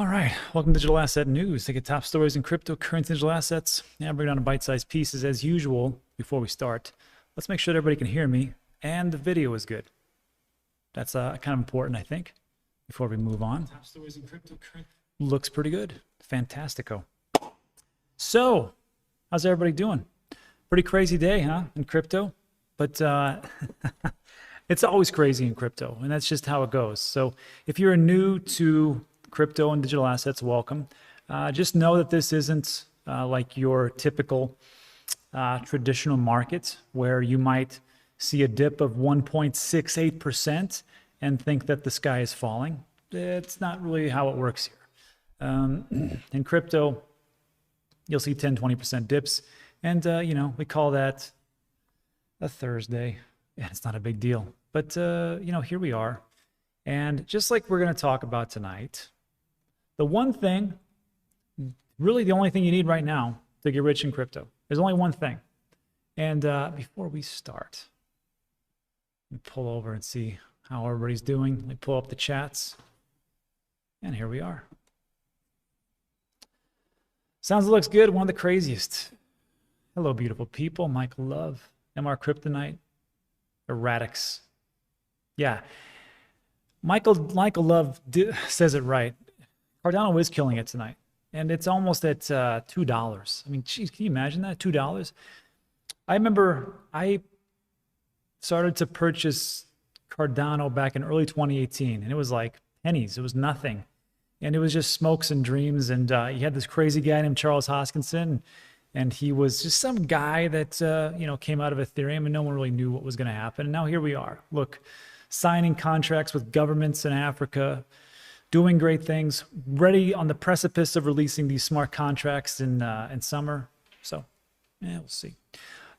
All right, welcome to Digital Asset News. Take a top stories in cryptocurrency digital assets. Yeah, bring down bite-sized pieces as usual. Before we start, let's make sure that everybody can hear me and the video is good. That's kind of important, I think, before we move on. Top stories in cryptocurrency looks pretty good. Fantastico. So, how's everybody doing? Pretty crazy day, huh, in crypto? But it's always crazy in crypto, and that's just how it goes. So, if you're new to crypto and digital assets, welcome. Just know that this isn't like your typical traditional market where you might see a dip of 1.68% and think that the sky is falling. It's not really how it works here. In crypto, you'll see 10, 20% dips. And, we call that a Thursday. Yeah, it's not a big deal. But, here we are. And just like we're going to talk about tonight, the one thing, really the only thing you need right now to get rich in crypto, there's only one thing. And before we start, let me pull over and see how everybody's doing. Let me pull up the chats. And here we are. Sounds looks good. One of the craziest. Hello, beautiful people. Michael Love, MR Kryptonite, Erratics. Yeah. Michael Love says it right. Cardano is killing it tonight, and it's almost at $2. I mean, geez, can you imagine that? $2? I remember I started to purchase Cardano back in early 2018, and it was like pennies. It was nothing, and it was just smokes and dreams. And you had this crazy guy named Charles Hoskinson, and he was just some guy that came out of Ethereum, and no one really knew what was going to happen. And now here we are. Look, signing contracts with governments in Africa, doing great things, ready on the precipice of releasing these smart contracts in summer. So, yeah, we'll see.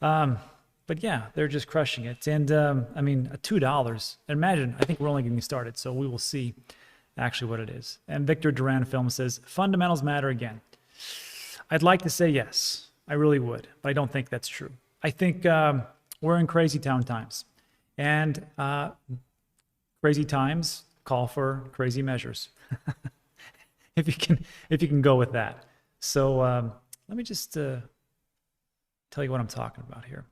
But yeah, they're just crushing it. And I mean, at $2, imagine, I think we're only getting started, so we will see actually what it is. And Victor Duran Film says, fundamentals matter again. I'd like to say yes, I really would, but I don't think that's true. I think we're in crazy town times. And crazy times call for crazy measures. if you can go with that. So let me just tell you what I'm talking about here.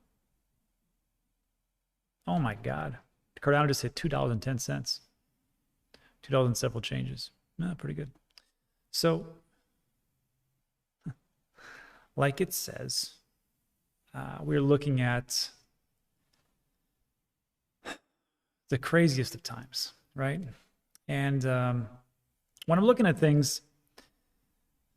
Oh my God, Cardano just hit $2.10. $2 and several changes. Pretty good. So, like it says, we're looking at the craziest of times, right? And when I'm looking at things,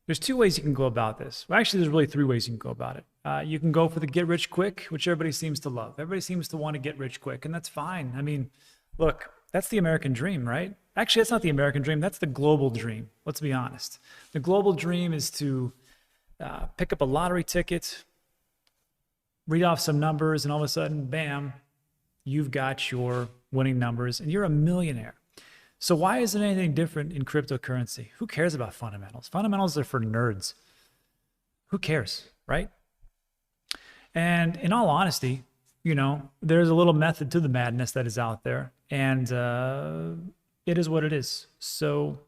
there's two ways you can go about this. Well, actually, there's really three ways you can go about it. You can go for the get rich quick, which everybody seems to love. Everybody seems to want to get rich quick, and that's fine. I mean, look, that's the American dream, right? Actually, that's not the American dream. That's the global dream. Let's be honest. The global dream is to pick up a lottery ticket, read off some numbers, and all of a sudden, bam, you've got your winning numbers, and you're a millionaire. So why isn't anything different in cryptocurrency? Who cares about fundamentals? Fundamentals are for nerds. Who cares, right? And in all honesty, there's a little method to the madness that is out there, and it is what it is. So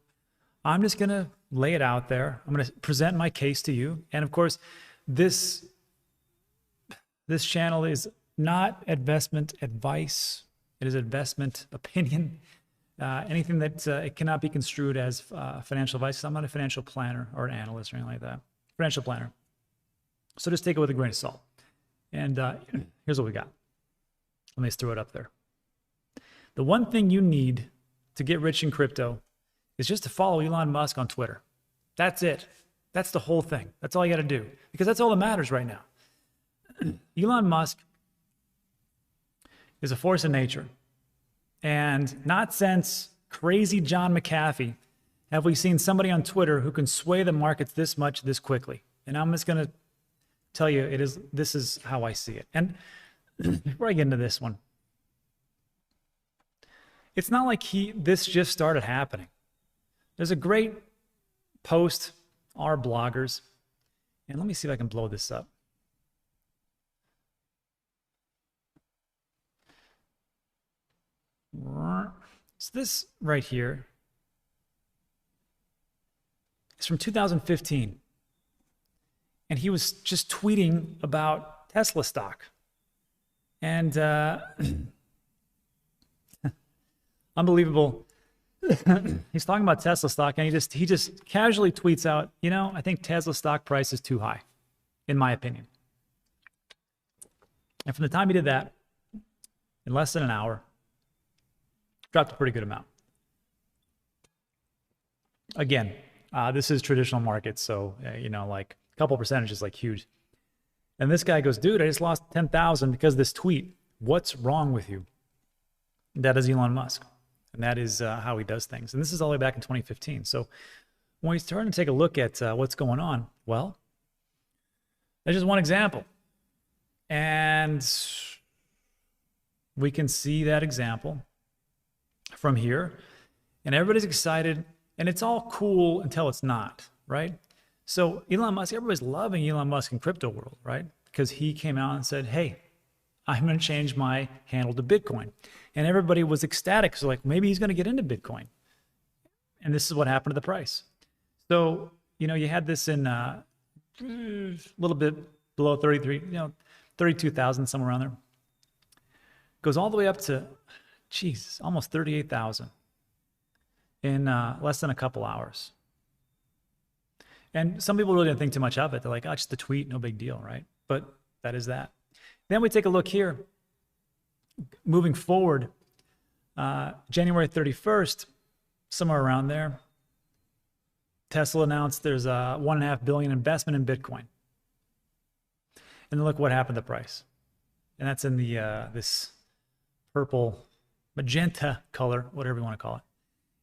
I'm just going to lay it out there. I'm going to present my case to you. And of course, this channel is not investment advice. It is investment opinion. Anything that it cannot be construed as financial advice. I'm not a financial planner or an analyst or anything like that. Financial planner. So just take it with a grain of salt. And here's what we got. Let me just throw it up there. The one thing you need to get rich in crypto is just to follow Elon Musk on Twitter. That's it. That's the whole thing. That's all you got to do. Because that's all that matters right now. Elon Musk is a force of nature. And not since crazy John McAfee have we seen somebody on Twitter who can sway the markets this much, this quickly. And I'm just going to tell you, this is how I see it. And before I get into this one, it's not like this just started happening. There's a great post, our bloggers, and let me see if I can blow this up. So this right here It's from 2015. And he was just tweeting about Tesla stock. And unbelievable. He's talking about Tesla stock, and he just casually tweets out, you know, I think Tesla stock price is too high, in my opinion. And from the time he did that, in less than an hour, dropped a pretty good amount. Again, this is traditional markets, so you know, like a couple percentage is like huge. And this guy goes, dude, I just lost 10,000 because of this tweet. What's wrong with you? That is Elon Musk. And that is how he does things. And this is all the way back in 2015. So when we start to take a look at what's going on, well, that's just one example. And we can see that example from here. And everybody's excited. And it's all cool until it's not, right? So Elon Musk, everybody's loving Elon Musk in crypto world, right? Because he came out and said, hey, I'm going to change my handle to Bitcoin. And everybody was ecstatic. So like, maybe he's going to get into Bitcoin. And this is what happened to the price. So, you know, you had this in a little bit below 33, you know, 32,000, somewhere around there. Goes all the way up to, Jesus, almost 38,000 in less than a couple hours. And some people really didn't think too much of it. They're like, oh, just a tweet, no big deal, right? But that is that. Then we take a look here. Moving forward, January 31st, somewhere around there, Tesla announced there's a $1.5 billion investment in Bitcoin. And then look what happened to the price. And that's in the this purple, magenta color, whatever you want to call it.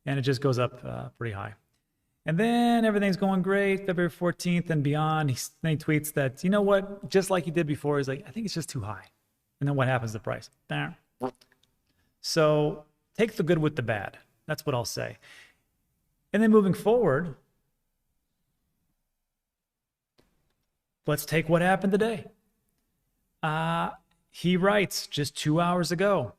And it just goes up pretty high. And then everything's going great, February 14th and beyond. Then he tweets that, you know what, just like he did before, he's like, I think it's just too high. And then what happens to the price? So take the good with the bad. That's what I'll say. And then moving forward, let's take what happened today. He writes just 2 hours ago,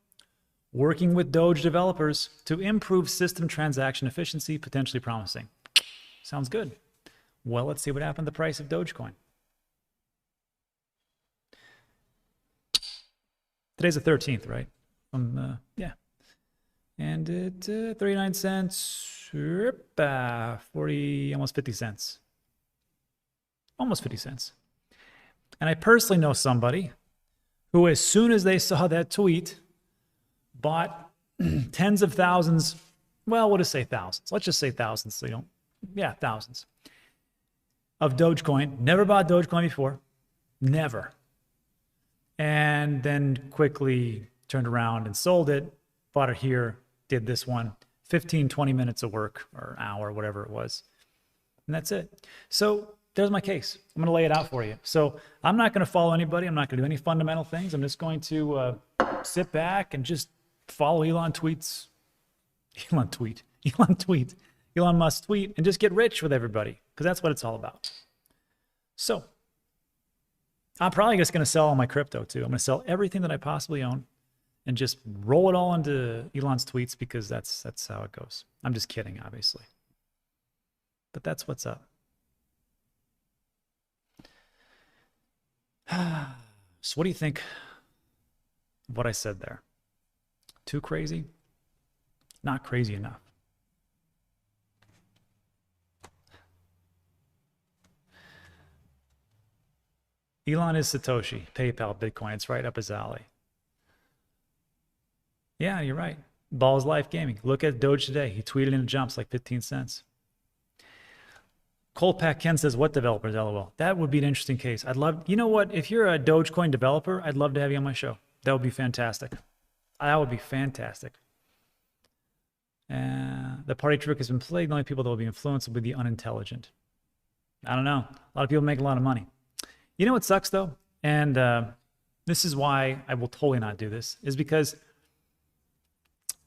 working with Doge developers to improve system transaction efficiency, potentially promising. Sounds good. Well, let's see what happened to the price of Dogecoin. Today's the 13th, right? Yeah. And it 39 cents, 40, almost 50 cents. Almost 50 cents. And I personally know somebody who, as soon as they saw that tweet, bought tens of thousands. Well, we'll just say thousands. Let's just say thousands so you don't. Yeah, thousands of Dogecoin. Never bought Dogecoin before. Never. And then quickly turned around and sold it, bought it here, did this one, 15, 20 minutes of work or an hour, whatever it was. And that's it. So there's my case. I'm going to lay it out for you. So I'm not going to follow anybody. I'm not going to do any fundamental things. I'm just going to sit back and just follow Elon Musk tweet, and just get rich with everybody, because that's what it's all about. So I'm probably just going to sell all my crypto too. I'm going to sell everything that I possibly own and just roll it all into Elon's tweets, because that's how it goes. I'm just kidding, obviously. But that's what's up. So what do you think of what I said there? Too crazy? Not crazy enough. Elon is Satoshi, PayPal, Bitcoin. It's right up his alley. Yeah, you're right. Balls Life Gaming. Look at Doge today. He tweeted in jumps like 15 cents. Coldpack Ken says, what developers, LOL? That would be an interesting case. I'd love, you know what? If you're a Dogecoin developer, I'd love to have you on my show. That would be fantastic. That would be fantastic. The party trick has been played. The only people that will be influenced will be the unintelligent. I don't know. A lot of people make a lot of money. You know what sucks though? And this is why I will totally not do this, is because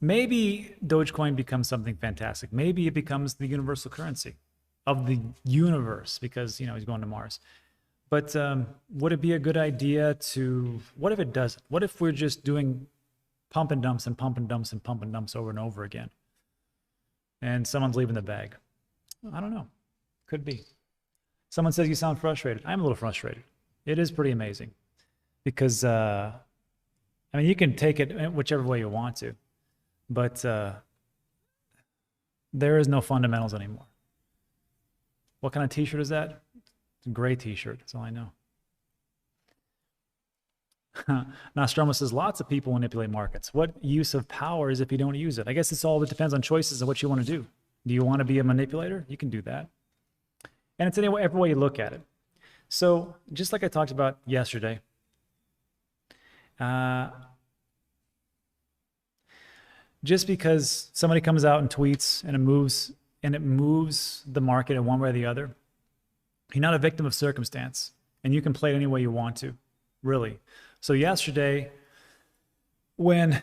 maybe Dogecoin becomes something fantastic. Maybe it becomes the universal currency of the universe, because, you know, he's going to Mars. But would it be a good idea to, what if it doesn't? What if we're just doing pump and dumps and pump and dumps and pump and dumps over and over again, and someone's leaving the bag? I don't know. Could be. Someone says you sound frustrated. I'm a little frustrated. It is pretty amazing because, I mean, you can take it whichever way you want to, but there is no fundamentals anymore. What kind of t-shirt is that? It's a gray t-shirt. That's all I know. Nostromo says lots of people manipulate markets. What use of power is if you don't use it? I guess it's all that depends on choices and what you want to do. Do you want to be a manipulator? You can do that. And it's every way you look at it. So just like I talked about yesterday, just because somebody comes out and tweets and it moves the market in one way or the other, you're not a victim of circumstance, and you can play it any way you want to, really. So yesterday, when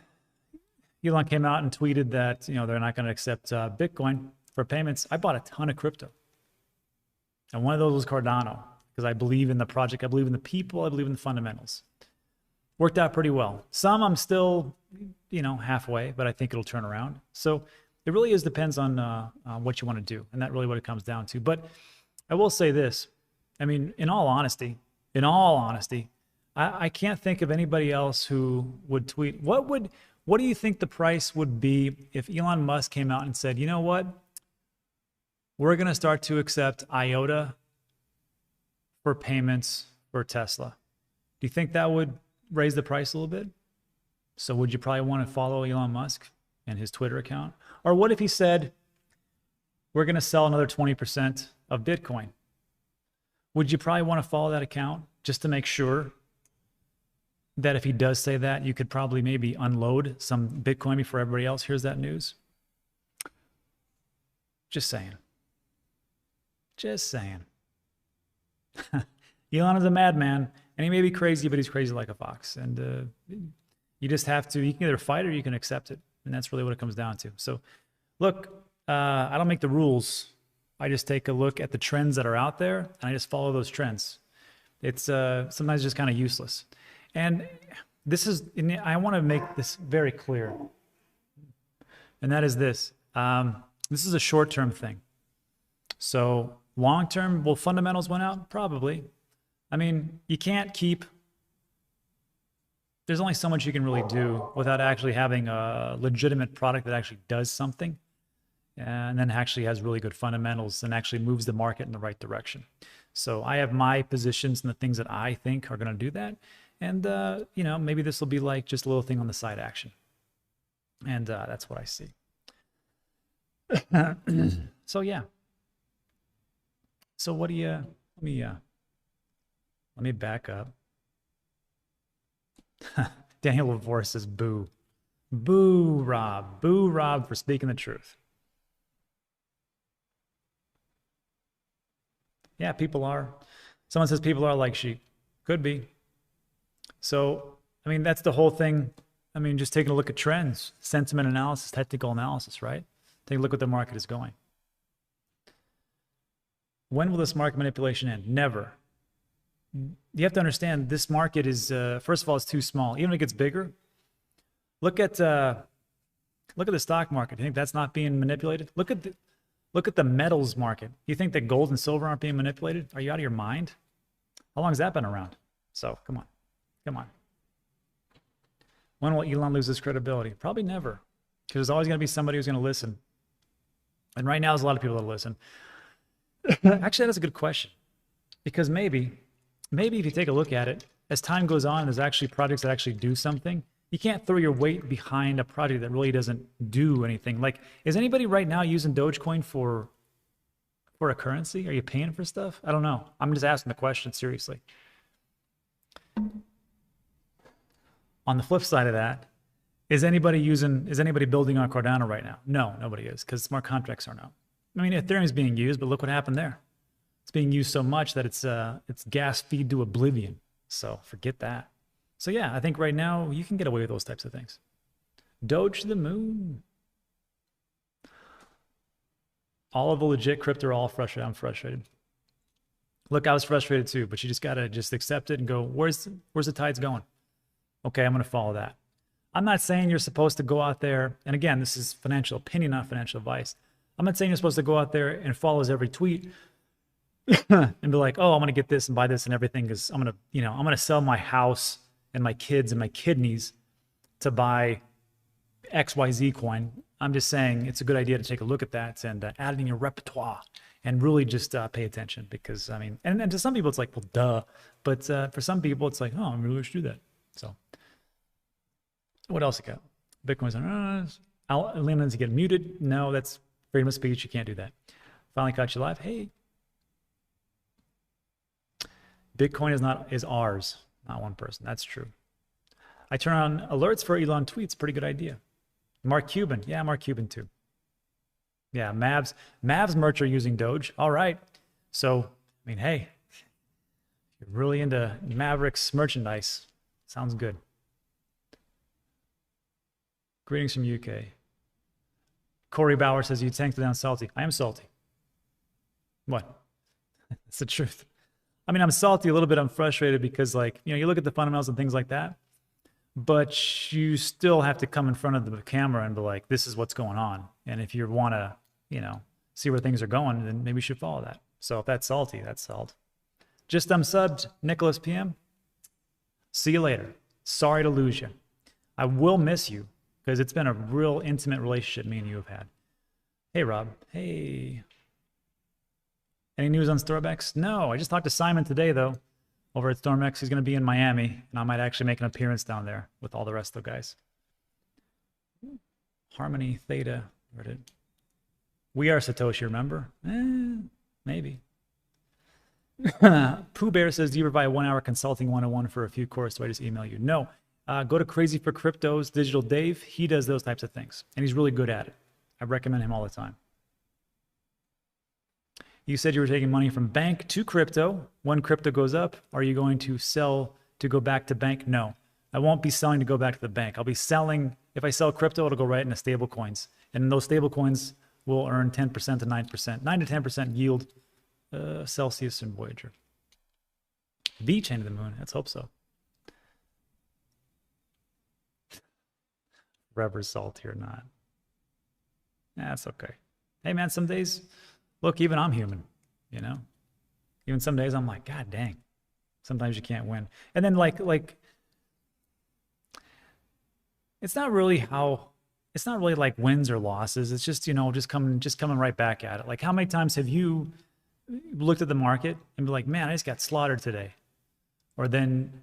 Elon came out and tweeted that they're not going to accept Bitcoin for payments, I bought a ton of crypto, and one of those was Cardano because I believe in the project, I believe in the people, I believe in the fundamentals. Worked out pretty well. Some I'm still, halfway, but I think it'll turn around. So it really depends on what you want to do, and that's really what it comes down to. But I will say this, I mean, in all honesty, I can't think of anybody else who would tweet. What do you think the price would be if Elon Musk came out and said, you know what? We're going to start to accept IOTA for payments for Tesla. Do you think that would raise the price a little bit? So would you probably want to follow Elon Musk and his Twitter account? Or what if he said, we're going to sell another 20% of Bitcoin? Would you probably want to follow that account just to make sure that if he does say that, you could probably maybe unload some Bitcoin before everybody else hears that news? Just saying. Elon is a madman, and he may be crazy, but he's crazy like a fox. And you just have to, you can either fight or you can accept it. And that's really what it comes down to. So look, I don't make the rules. I just take a look at the trends that are out there, and I just follow those trends. It's sometimes just kind of useless. And I want to make this very clear. And that is this. This is a short-term thing. So long-term, will fundamentals win out? Probably. I mean, you can't there's only so much you can really do without actually having a legitimate product that actually does something and then actually has really good fundamentals and actually moves the market in the right direction. So I have my positions and the things that I think are going to do that. And, maybe this will be like just a little thing on the side action. And that's what I see. So, yeah. So what do you, let me back up. Daniel Lavore says, boo. Boo, Rob. Boo, Rob, for speaking the truth. Yeah, people are. Someone says people are like sheep. Could be. So, I mean, that's the whole thing. I mean, just taking a look at trends, sentiment analysis, technical analysis, right? Take a look at the market is going. When will this market manipulation end? Never. You have to understand this market is, first of all, it's too small. Even if it gets bigger, look at the stock market. You think that's not being manipulated? Look at the metals market. You think that gold and silver aren't being manipulated? Are you out of your mind? How long has that been around? So come on. When will Elon lose his credibility? Probably never, because there's always going to be somebody who's going to listen. And right now, there's a lot of people that listen. Actually, that's a good question, because maybe if you take a look at it, as time goes on, there's actually projects that actually do something. You can't throw your weight behind a project that really doesn't do anything. Like, is anybody right now using Dogecoin for a currency? Are you paying for stuff? I don't know. I'm just asking the question seriously. On the flip side of that, is anybody building on Cardano right now? No, nobody is, because smart contracts are not. I mean, Ethereum is being used, but look what happened there. It's being used so much that it's gas feed to oblivion. So forget that. So yeah, I think right now you can get away with those types of things. Doge to the moon. All of the legit crypto are all frustrated. I'm frustrated. Look, I was frustrated too, but you just gotta accept it and go, where's the tides going? Okay, I'm gonna follow that. I'm not saying you're supposed to go out there, and again, this is financial opinion, not financial advice. I'm not saying you're supposed to go out there and follow his every tweet, and be like, oh, I'm gonna get this and buy this and everything because I'm gonna sell my house and my kids and my kidneys to buy XYZ coin. I'm just saying it's a good idea to take a look at that and add it in your repertoire and really just pay attention because, I mean, and to some people it's like, well, duh. But for some people it's like, oh, I really should do that. So what else you got? Bitcoin's on, Leon's get muted. No, that's freedom of speech. You can't do that. Finally caught you live. Hey. Bitcoin is ours, not one person. That's true. I turn on alerts for Elon tweets. Pretty good idea. Mark Cuban. Yeah, Mark Cuban too. Yeah, Mavs merch are using Doge. All right. So, I mean, hey, you're really into Mavericks merchandise. Sounds good. Greetings from UK. Corey Bauer says, you tanked it down salty. I am salty. What? It's the truth. I mean, I'm salty a little bit. I'm frustrated because, like, you look at the fundamentals and things like that, but you still have to come in front of the camera and be like, this is what's going on. And if you want to, see where things are going, then maybe you should follow that. So if that's salty, that's salt. Just subbed, Nicholas PM. See you later. Sorry to lose you. I will miss you because it's been a real intimate relationship me and you have had. Hey, Rob. Hey. Any news on StormX? No, I just talked to Simon today, though, over at StormX. He's going to be in Miami, and I might actually make an appearance down there with all the rest of the guys. Harmony, Theta, we are Satoshi, remember? Maybe. Pooh Bear says, do you provide 1 hour consulting 101 for a few courses? So I just email you. No. Go to Crazy for Crypto's Digital Dave. He does those types of things, and he's really good at it. I recommend him all the time. You said you were taking money from bank to crypto. When crypto goes up, are you going to sell to go back to bank? No, I won't be selling to go back to the bank. I'll be selling, if I sell crypto, it'll go right into stable coins. And those stable coins will earn 10% to 9%, 9 to 10% yield, Celsius and Voyager. bshine to the moon, let's hope so. Rubber salt here, not. That's okay. Hey man, some days, look, even I'm human, Even some days I'm like, God dang. Sometimes you can't win. And then like it's not really like wins or losses. It's just, just coming right back at it. Like how many times have you looked at the market and be like, man, I just got slaughtered today? Or then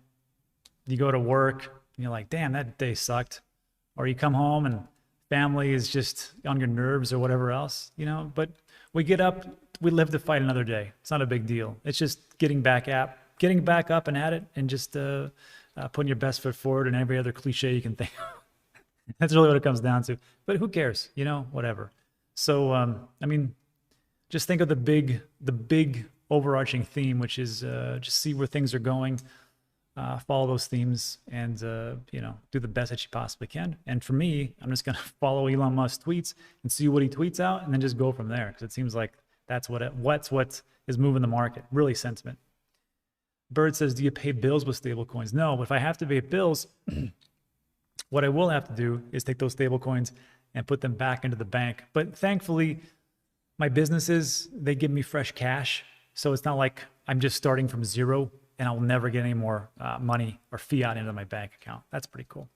you go to work and you're like, damn, that day sucked. Or you come home and family is just on your nerves or whatever else, but we get up, we live to fight another day. It's not a big deal. It's just getting back up and at it and just putting your best foot forward and every other cliche you can think of. That's really what it comes down to. But who cares? Whatever. So, I mean, just think of the big overarching theme, which is just see where things are going, follow those themes, and do the best that you possibly can. And for me, I'm just gonna follow Elon Musk's tweets and see what he tweets out, and then just go from there because it seems like that's what is moving the market. Really, sentiment. Bird says, do you pay bills with stable coins? No, but if I have to pay bills, what I will have to do is take those stable coins and put them back into the bank. But thankfully, my businesses, they give me fresh cash. So it's not like I'm just starting from zero and I'll never get any more money or fiat into my bank account. That's pretty cool.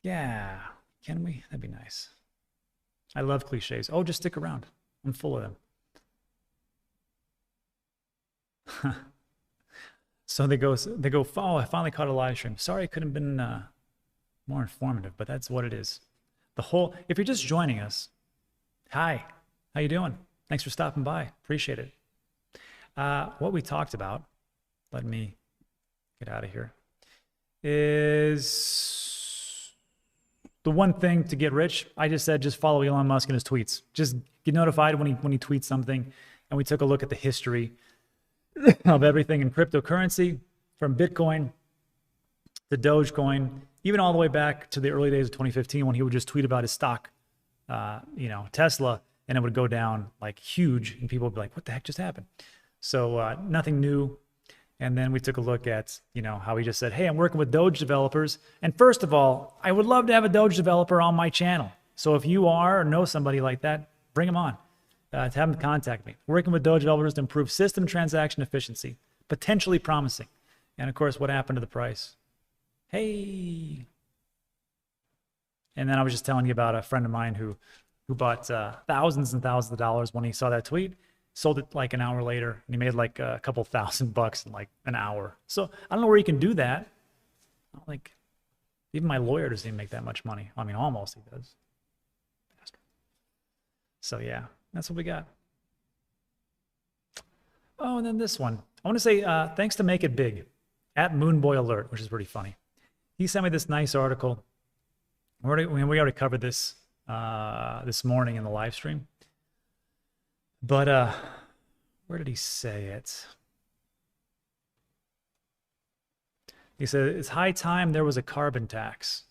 Yeah, can we? That'd be nice. I love cliches. Oh, just stick around. I'm full of them. So they go, oh, I finally caught a live stream. Sorry, I couldn't have been more informative, but that's what it is. If you're just joining us, hi, how you doing? Thanks for stopping by. Appreciate it. What we talked about, let me get out of here, is the one thing to get rich. I just said, just follow Elon Musk and his tweets. Just get notified when he tweets something. And we took a look at the history of everything in cryptocurrency, from Bitcoin to Dogecoin, even all the way back to the early days of 2015 when he would just tweet about his stock, Tesla, and it would go down like huge, and people would be like, what the heck just happened? So nothing new. And then we took a look at, how he just said, hey, I'm working with Doge developers. And first of all, I would love to have a Doge developer on my channel. So if you are or know somebody like that, bring them on. to have them contact me. Working with Doge developers to improve system transaction efficiency. Potentially promising. And of course, what happened to the price? Hey. And then I was just telling you about a friend of mine who bought thousands and thousands of dollars when he saw that tweet, sold it like an hour later, and he made like a couple $1,000 in like an hour. So I don't know where you can do that. Like, even my lawyer doesn't even make that much money. I mean, almost he does. So yeah, that's what we got. Oh, and then this one. I want to say thanks to Make It Big at Moonboy Alert, which is pretty funny. He sent me this nice article. We already covered this this morning in the live stream. But where did he say it? He said, it's high time there was a carbon tax,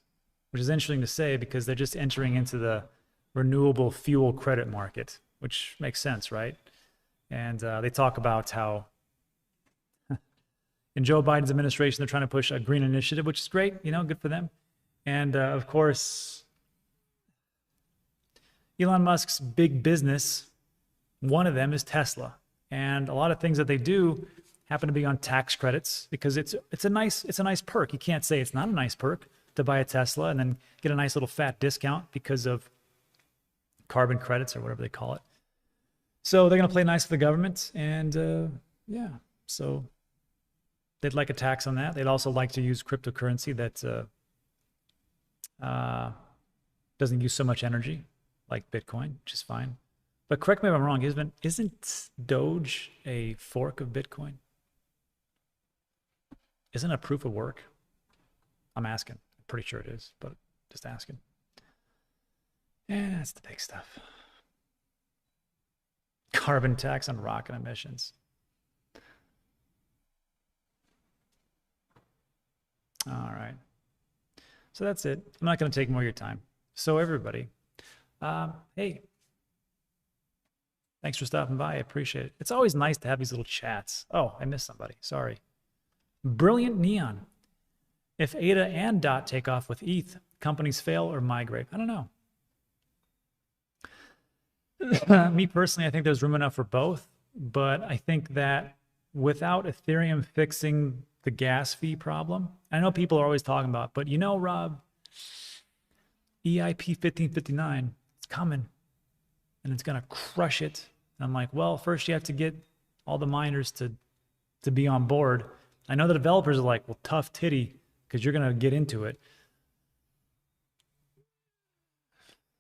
which is interesting to say because they're just entering into the renewable fuel credit market, which makes sense, right? And they talk about how in Joe Biden's administration, they're trying to push a green initiative, which is great, you know, good for them. And of course, Elon Musk's big business, one of them is Tesla. And a lot of things that they do happen to be on tax credits because it's a nice perk. You can't say it's not a nice perk to buy a Tesla and then get a nice little fat discount because of carbon credits or whatever they call it. So they're going to play nice with the government. And yeah, so they'd like a tax on that. They'd also like to use cryptocurrency that doesn't use so much energy like Bitcoin, which is fine. But correct me if I'm wrong, isn't Doge a fork of Bitcoin? Isn't it a proof of work? I'm asking. I'm pretty sure it is, but just asking. Yeah, that's the big stuff. Carbon tax on rocket emissions. All right. So that's it. I'm not going to take more of your time. So everybody, hey, thanks for stopping by. I appreciate it. It's always nice to have these little chats. Oh, I missed somebody. Sorry. Brilliant Neon. If ADA and DOT take off with ETH, companies fail or migrate. I don't know. Me personally, I think there's room enough for both. But I think that without Ethereum fixing the gas fee problem, I know people are always talking about, but you know, Rob, EIP 1559, it's coming and it's going to crush it. And I'm like, well, first you have to get all the miners to be on board. I know the developers are like, well, tough titty, because you're going to get into it.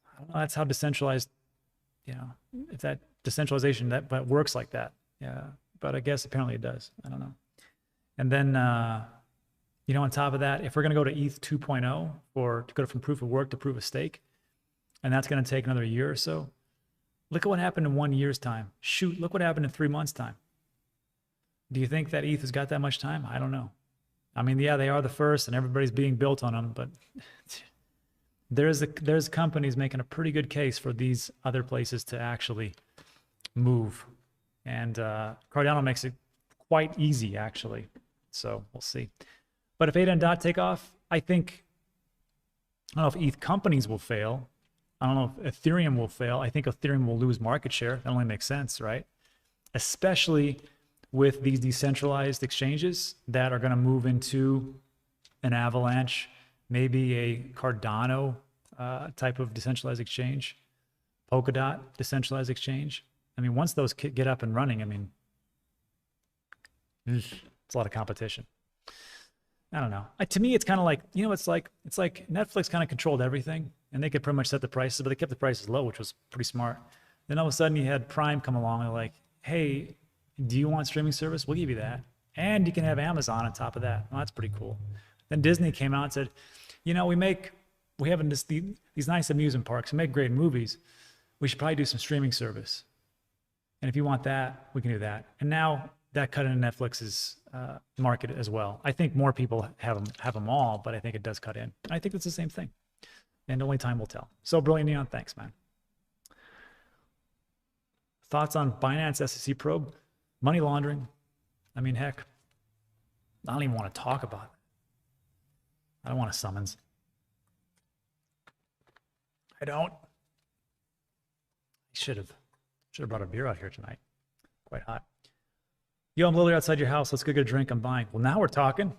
I don't know, that's how decentralized, you know, if that decentralization that works like that. Yeah, but I guess apparently it does. I don't know. And then, you know, on top of that, if we're going to go to ETH 2.0 or to go from proof of work to proof of stake, and that's going to take another year or so, look at what happened in 1 year's time. Shoot, look what happened in 3 months' time. Do you think that ETH has got that much time? I don't know. I mean, yeah, they are the first and everybody's being built on them, but there's companies making a pretty good case for these other places to actually move. And Cardano makes it quite easy, actually. So we'll see. But if ADA and DOT take off, I don't know if ETH companies will fail. I don't know if Ethereum will fail. I think Ethereum will lose market share. That only makes sense, right? Especially with these decentralized exchanges that are going to move into an Avalanche, maybe a Cardano type of decentralized exchange, Polkadot decentralized exchange. I mean, once those get up and running, I mean, it's a lot of competition. I don't know. To me, it's kind of like, you know, it's like Netflix kind of controlled everything and they could pretty much set the prices, but they kept the prices low, which was pretty smart. Then all of a sudden you had Prime come along and they're like, hey, do you want streaming service? We'll give you that. And you can have Amazon on top of that. Well, that's pretty cool. Then Disney came out and said, you know, we have these nice amusement parks, we make great movies. We should probably do some streaming service. And if you want that, we can do that. And now that cut into Netflix's market as well. I think more people have them all, but I think it does cut in. I think it's the same thing. And only time will tell. So Brilliant Neon, thanks, man. Thoughts on Binance SEC probe? Money laundering. I mean, heck, I don't even want to talk about it. I don't want a summons. I don't. I should have. Should have brought a beer out here tonight. Quite hot. Yo, I'm literally outside your house. Let's go get a drink. I'm buying. Well, now we're talking.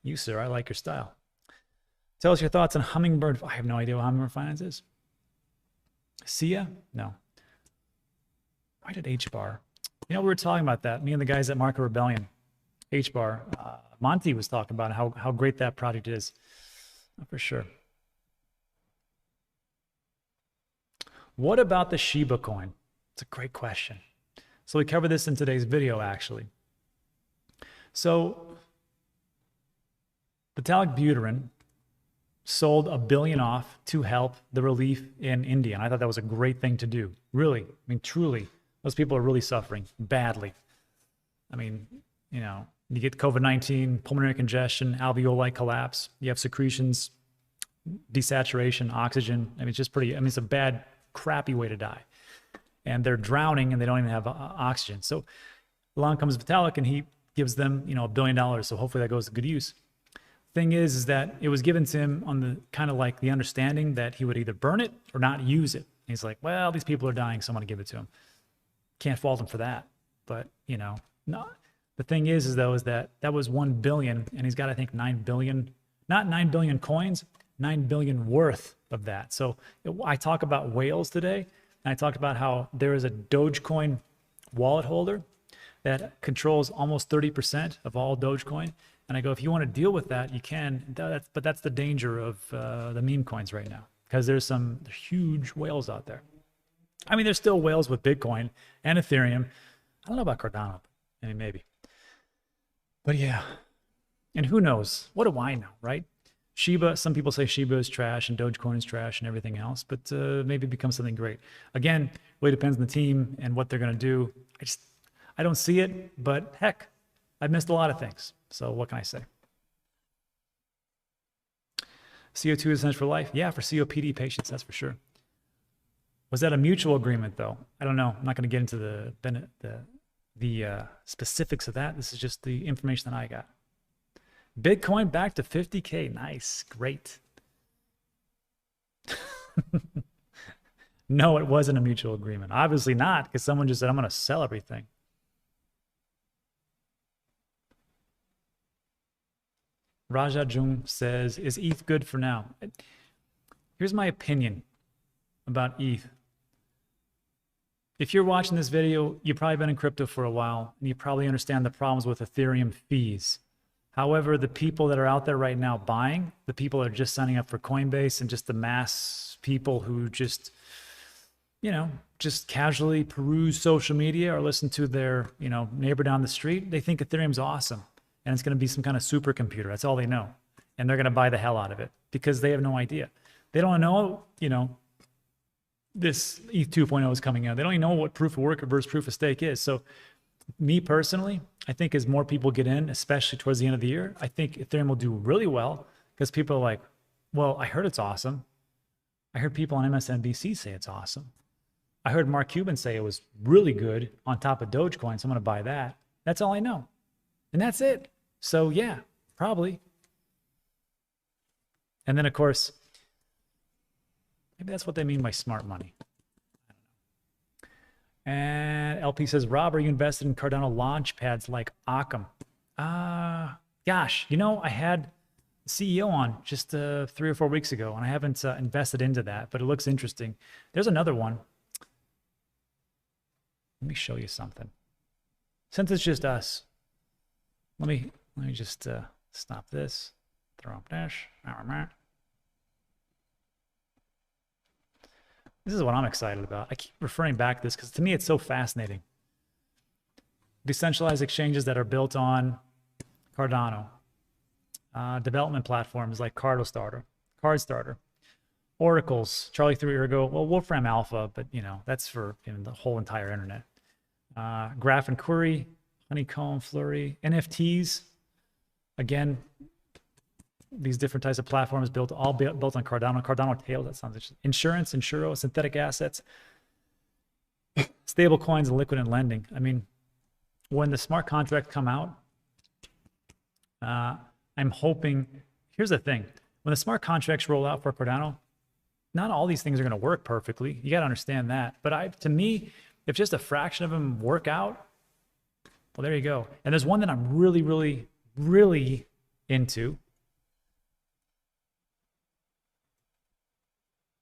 You, sir, I like your style. Tell us your thoughts on Hummingbird. I have no idea what Hummingbird Finance is. Sia? No. Why did H-Bar? You know, we were talking about that. Me and the guys at Market Rebellion. H-Bar. Monty was talking about how great that project is. For sure. What about the Shiba coin? It's a great question. So we covered this in today's video, actually. So Vitalik Buterin sold $1 billion off to help the relief in India. And I thought that was a great thing to do. Really, I mean, truly, those people are really suffering badly. I mean, you know, you get COVID-19, pulmonary congestion, alveoli collapse, you have secretions, desaturation, oxygen. I mean, it's just pretty, I mean, it's a bad, crappy way to die. And they're drowning and they don't even have oxygen. So along comes Vitalik and he gives them, you know, $1 billion. So hopefully that goes to good use. Thing is that it was given to him on the kind of like the understanding that he would either burn it or not use it. He's like, well, these people are dying, so I'm gonna give it to him. Can't fault him for that. But, you know, no. The thing is that was 1 billion and he's got, I think, 9 billion, not 9 billion coins, 9 billion worth of that. So I talk about whales today, and I talked about how there is a Dogecoin wallet holder that controls almost 30% of all Dogecoin. And I go, if you want to deal with that, you can. But that's the danger of the meme coins right now, because there's some huge whales out there. I mean, there's still whales with Bitcoin and Ethereum. I don't know about Cardano. I mean, maybe. But yeah. And who knows? What do I know, right? Shiba, some people say Shiba is trash and Dogecoin is trash and everything else, but maybe it becomes something great. Again, really depends on the team and what they're going to do. I don't see it, but heck, I've missed a lot of things. So what can I say? CO2 is essential for life. Yeah, for COPD patients, that's for sure. Was that a mutual agreement, though? I don't know. I'm not going to get into the specifics of that. This is just the information that I got. Bitcoin back to 50K. Nice. Great. No, it wasn't a mutual agreement. Obviously not, because someone just said, I'm going to sell everything. Raja Jung says, is ETH good for now? Here's my opinion about ETH. If you're watching this video, you've probably been in crypto for a while, and you probably understand the problems with Ethereum fees. However, the people that are out there right now buying, the people that are just signing up for Coinbase and just the mass people who just, you know, just casually peruse social media or listen to their, you know, neighbor down the street, they think Ethereum's awesome. And it's going to be some kind of supercomputer. That's all they know. And they're going to buy the hell out of it because they have no idea. They don't know, you know, this ETH 2.0 is coming out. They don't even know what proof of work versus proof of stake is. So me personally, I think as more people get in, especially towards the end of the year, I think Ethereum will do really well because people are like, well, I heard it's awesome. I heard people on MSNBC say it's awesome. I heard Mark Cuban say it was really good on top of Dogecoin, so I'm going to buy that. That's all I know. And that's it. So yeah, probably. And then of course, maybe that's what they mean by smart money. I don't know. And LP says, Rob, are you invested in Cardano launch pads like Occam? Gosh, you know, I had the CEO on just 3 or 4 weeks ago, and I haven't invested into that, but it looks interesting. There's another one. Let me show you something. Since it's just us, let me just stop this. Throw up dash. This is what I'm excited about. I keep referring back to this because to me it's so fascinating. Decentralized exchanges that are built on Cardano. Development platforms like CardStarter. Oracles, Charlie 3 Ergo, well, Wolfram Alpha, but you know, that's for the whole entire internet. Graph and Query, Honeycomb, Flurry, NFTs. Again, these different types of platforms built on Cardano. Cardano Tails, that sounds interesting. Insurance, Insuro, synthetic assets, stable coins, and liquid and lending. I mean, when the smart contracts come out, I'm hoping, here's the thing. When the smart contracts roll out for Cardano, not all these things are going to work perfectly. You got to understand that. But to me, if just a fraction of them work out, well, there you go. And there's one that I'm really, really, really into.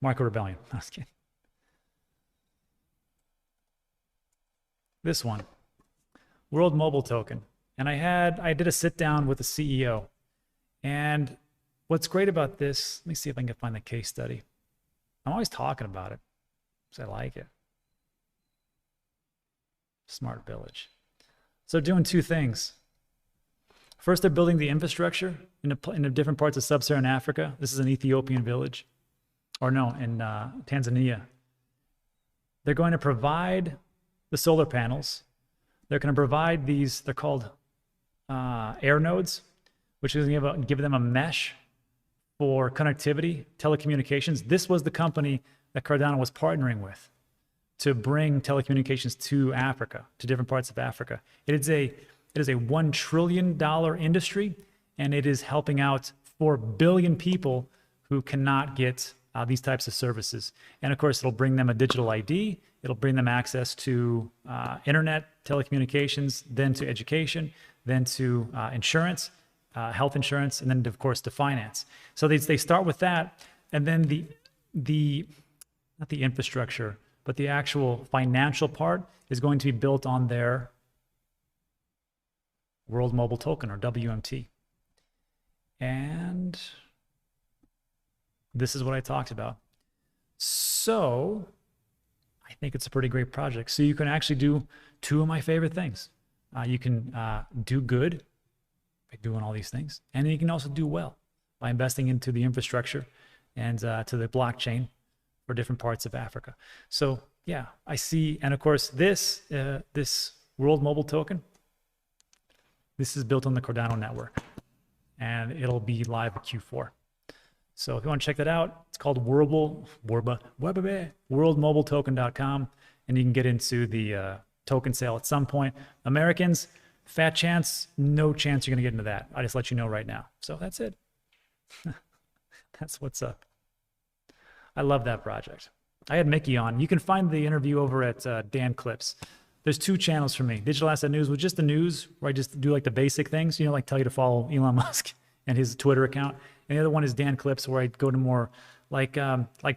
Marco Rebellion. I was kidding. This one, World Mobile Token. And I did a sit down with the CEO. And what's great about this, let me see if I can find the case study. I'm always talking about it because I like it. Smart Village. So they're doing two things. First, they're building the infrastructure in the different parts of sub-Saharan Africa. This is an Ethiopian village. Or no, in Tanzania. They're going to provide the solar panels. They're going to provide these, they're called air nodes, which is going to give them a mesh for connectivity, telecommunications. This was the company that Cardano was partnering with to bring telecommunications to Africa, to different parts of Africa. It is a $1 trillion industry, and it is helping out 4 billion people who cannot get these types of services. And of course, it'll bring them a digital ID. It'll bring them access to internet, telecommunications, then to education, then to insurance, health insurance, and then of course to finance. So they start with that, and then not the infrastructure, but the actual financial part is going to be built on their World Mobile Token, or WMT. And this is what I talked about. So I think it's a pretty great project. So you can actually do two of my favorite things. You can do good by doing all these things, and then you can also do well by investing into the infrastructure and to the blockchain for different parts of Africa. So yeah, I see. And of course, this World Mobile Token, this is built on the Cardano network, and it'll be live at Q4. So if you want to check that out, it's called worldmobiletoken.com, and you can get into the token sale at some point. Americans, fat chance, no chance you're going to get into that. I just let you know right now. So that's it. That's what's up. I love that project. I had Mickey on. You can find the interview over at Dan Clips. There's two channels for me. Digital Asset News with just the news, where I just do like the basic things, you know, like tell you to follow Elon Musk and his Twitter account. And the other one is Dan Clips, where I go to more like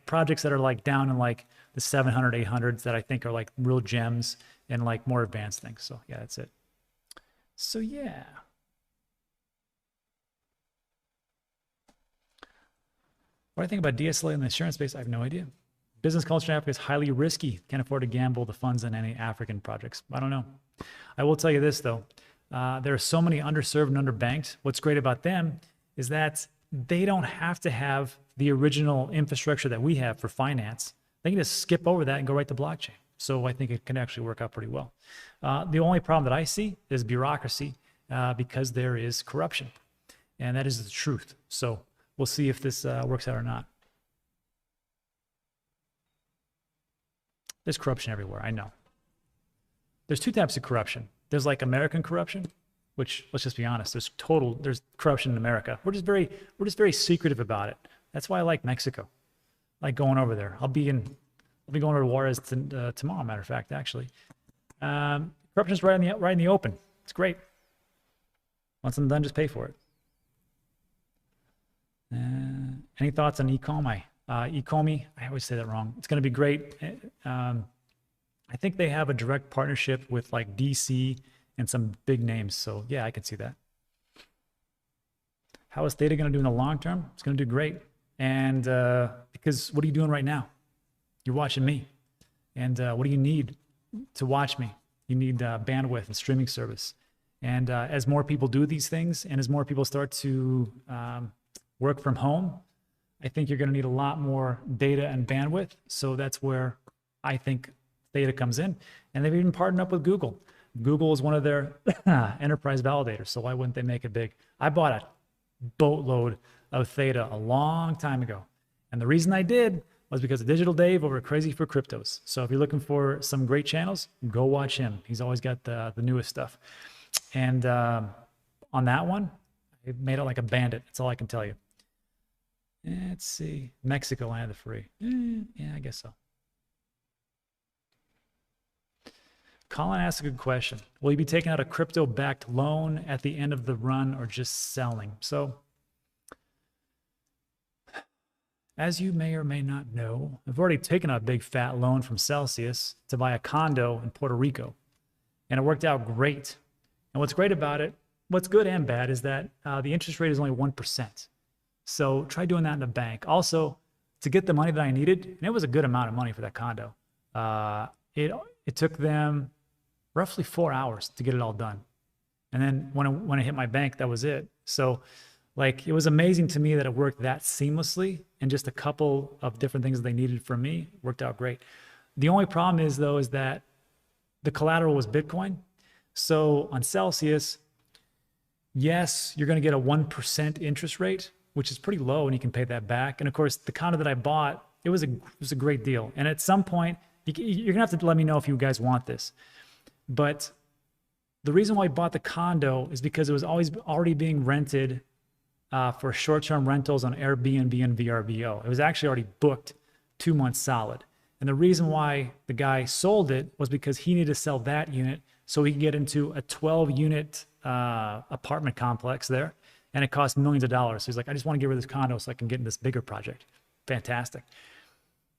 projects that are like down in like the 700, 800s that I think are like real gems and like more advanced things. So yeah, that's it. So yeah. What I think about DSLA in the insurance space, I have no idea. Business culture in Africa is highly risky. Can't afford to gamble the funds in any African projects. I don't know. I will tell you this though. There are so many underserved and underbanked. What's great about them is that they don't have to have the original infrastructure that we have for finance. They can just skip over that and go right to blockchain. So I think it can actually work out pretty well. The only problem that I see is bureaucracy because there is corruption. And that is the truth. So we'll see if this works out or not. There's corruption everywhere, I know. There's two types of corruption. There's like American corruption, which, let's just be honest, there's corruption in America. We're just very secretive about it. That's why I like Mexico. I like going over there. I'll be going over to Juarez tomorrow, matter of fact, actually. Corruption's right in the open. It's great. Once I'm done, just pay for it. Any thoughts on Ecomi? Ecomi, I always say that wrong. It's going to be great. I think they have a direct partnership with like DC and some big names. So yeah, I can see that. How is Theta going to do in the long term? It's going to do great. And because what are you doing right now? You're watching me. And what do you need to watch me? You need bandwidth and streaming service. And as more people do these things, and as more people start to work from home, I think you're going to need a lot more data and bandwidth. So that's where I think Theta comes in. And they've even partnered up with Google. Google is one of their enterprise validators. So why wouldn't they make it big? I bought a boatload of Theta a long time ago. And the reason I did was because of Digital Dave over at Crazy for Cryptos. So if you're looking for some great channels, go watch him. He's always got the newest stuff. And on that one, I made it like a bandit. That's all I can tell you. Let's see. Mexico, I had the free. Yeah, I guess so. Colin asked a good question. Will you be taking out a crypto-backed loan at the end of the run or just selling? So, as you may or may not know, I've already taken a big fat loan from Celsius to buy a condo in Puerto Rico, and it worked out great. And what's great about it, what's good and bad, is that the interest rate is only 1%. So try doing that in a bank. Also, to get the money that I needed, and it was a good amount of money for that condo, it took them roughly 4 hours to get it all done. And then when I hit my bank, that was it. So like, it was amazing to me that it worked that seamlessly, and just a couple of different things that they needed from me worked out great. The only problem is though, is that the collateral was Bitcoin. So on Celsius, yes, you're going to get a 1% interest rate, which is pretty low, and you can pay that back. And of course, the condo that I bought, it was a great deal. And at some point, you're gonna have to let me know if you guys want this. But the reason why I bought the condo is because it was already being rented for short-term rentals on Airbnb and VRBO. It was actually already booked 2 months solid. And the reason why the guy sold it was because he needed to sell that unit so he could get into a 12-unit apartment complex there. And it cost millions of dollars. So he's like, I just want to get rid of this condo so I can get in this bigger project. Fantastic.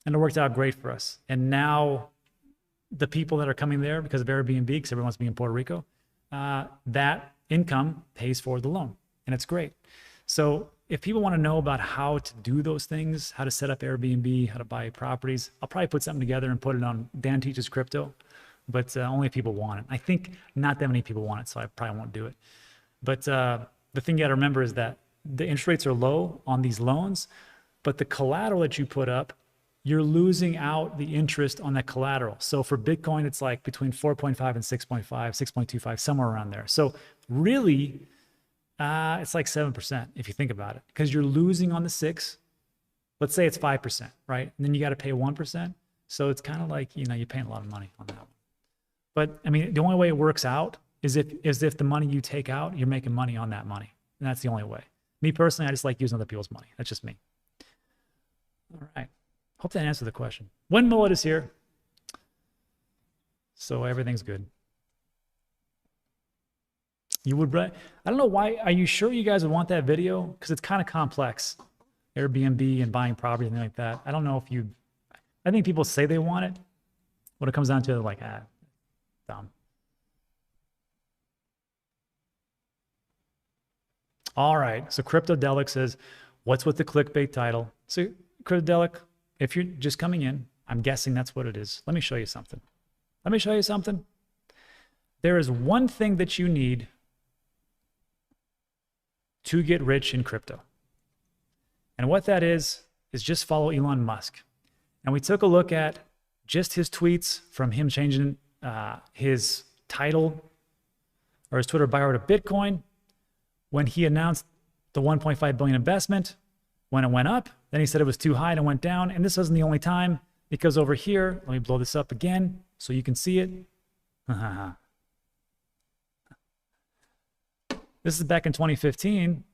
And it worked out great for us. And now the people that are coming there because of Airbnb, because everyone wants to be in Puerto Rico, that income pays for the loan. And it's great. So if people want to know about how to do those things, how to set up Airbnb, how to buy properties, I'll probably put something together and put it on Dan Teaches Crypto, but only if people want it. I think not that many people want it, so I probably won't do it. But the thing you got to remember is that the interest rates are low on these loans, but the collateral that you put up, you're losing out the interest on that collateral. So for Bitcoin, it's like between 4.5 and 6.5, 6.25, somewhere around there. So really, it's like 7% if you think about it, because you're losing on the 6. Let's say it's 5%, right? And then you got to pay 1%. So it's kind of like, you know, you're paying a lot of money on that one. But I mean, the only way it works out is if the money you take out, you're making money on that money. And that's the only way. Me personally, I just like using other people's money. That's just me. All right. Hope that answered the question. One mullet is here. So everything's good. You would, I don't know why. Are you sure you guys would want that video? Because it's kind of complex. Airbnb and buying property and things like that. I don't know if you, I think people say they want it. When it comes down to it, they're like, dumb. All right, so Cryptodelic says, what's with the clickbait title? So Cryptodelic, if you're just coming in, I'm guessing that's what it is. Let me show you something. Let me show you something. There is one thing that you need to get rich in crypto. And what that is just follow Elon Musk. And we took a look at just his tweets from him changing his title or his Twitter bio to Bitcoin. When he announced the 1.5 billion investment, when it went up, then he said it was too high and it went down. And this wasn't the only time, because over here, let me blow this up again so you can see it. This is back in 2015.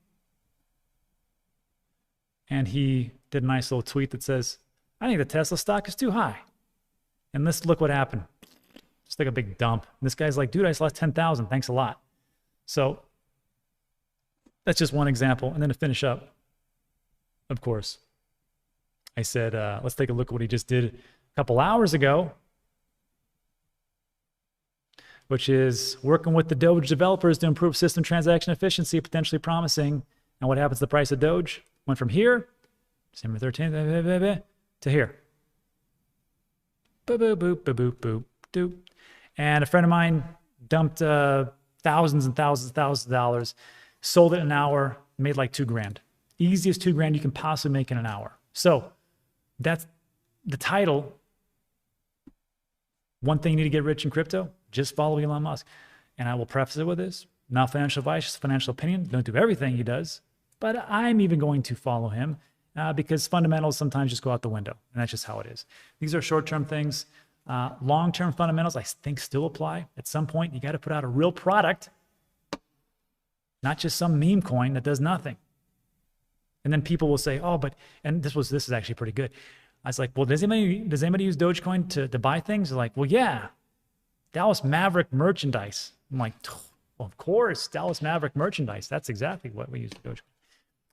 And he did a nice little tweet that says, I think the Tesla stock is too high. And let's look what happened. Just like a big dump. And this guy's like, dude, I just lost 10,000. Thanks a lot. So that's just one example. And then to finish up, of course, I said, let's take a look at what he just did a couple hours ago, which is working with the Doge developers to improve system transaction efficiency, potentially promising. And what happens to the price of Doge? Went from here, December 13th, to here. Boop, boop, boop, boop, boop, boop, doop. And a friend of mine dumped thousands and thousands and thousands of dollars, sold it in an hour, made like $2,000. Easiest $2,000 you can possibly make in an hour. So that's the title. One thing you need to get rich in crypto, just follow Elon Musk. And I will preface it with this, not financial advice, just financial opinion. Don't do everything he does, but I'm even going to follow him because fundamentals sometimes just go out the window, and that's just how it is. These are short-term things. Long-term fundamentals, I think, still apply. At some point, you got to put out a real product, not just some meme coin that does nothing. And then people will say, oh, but, and this is actually pretty good. I was like, well, does anybody use Dogecoin to buy things? They're like, well, yeah, Dallas Maverick merchandise. I'm like, well, of course, Dallas Maverick merchandise. That's exactly what we use Dogecoin.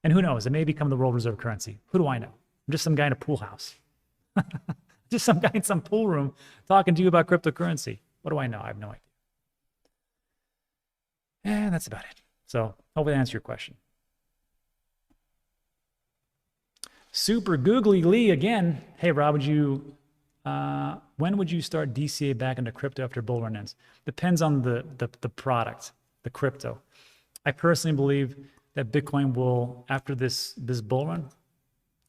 And who knows? It may become the world reserve currency. Who do I know? I'm just some guy in a pool house. Just some guy in some pool room talking to you about cryptocurrency. What do I know? I have no idea. And that's about it. So hopefully that answers your question. Super Googly Lee again. Hey, Rob, when would you start DCA back into crypto after bull run ends? Depends on the product, the crypto. I personally believe that Bitcoin will, after this bull run,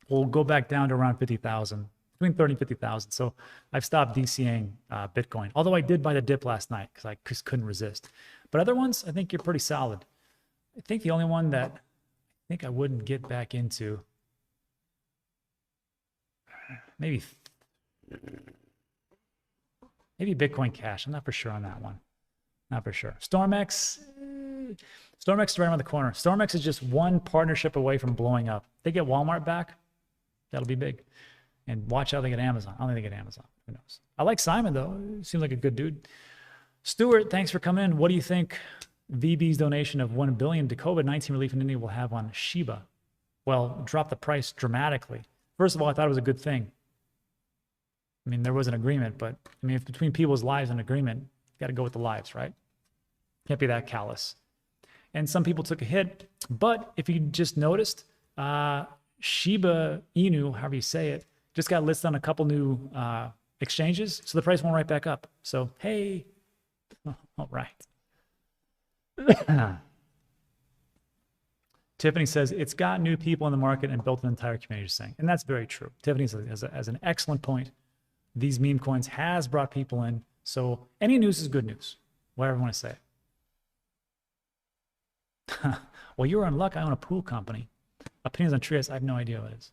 will go back down to around 50,000, between 30 and 50,000. So I've stopped DCAing Bitcoin. Although I did buy the dip last night because I just couldn't resist. But other ones, I think you're pretty solid. I think the only one that I think I wouldn't get back into, maybe Bitcoin Cash. I'm not for sure on that one. Not for sure. StormX is right around the corner. StormX is just one partnership away from blowing up. They get Walmart back, that'll be big. And watch how they get Amazon. I don't think they get Amazon. Who knows? I like Simon, though. He seems like a good dude. Stuart, thanks for coming in. What do you think VB's donation of $1 billion to COVID-19 relief in India will have on Shiba? Well, drop the price dramatically. First of all, I thought it was a good thing. I mean, there was an agreement, but I mean, if between people's lives and agreement, you got to go with the lives, right? Can't be that callous. And some people took a hit, but if you just noticed, Shiba Inu, however you say it, just got listed on a couple new exchanges, so the price went right back up. So, hey, all right. Tiffany says, it's got new people in the market and built an entire community, saying, and that's very true. Tiffany has an excellent point. These meme coins has brought people in. So any news is good news, whatever you want to say. Well, you're in luck. I own a pool company. Opinions on Trias, I have no idea what it is.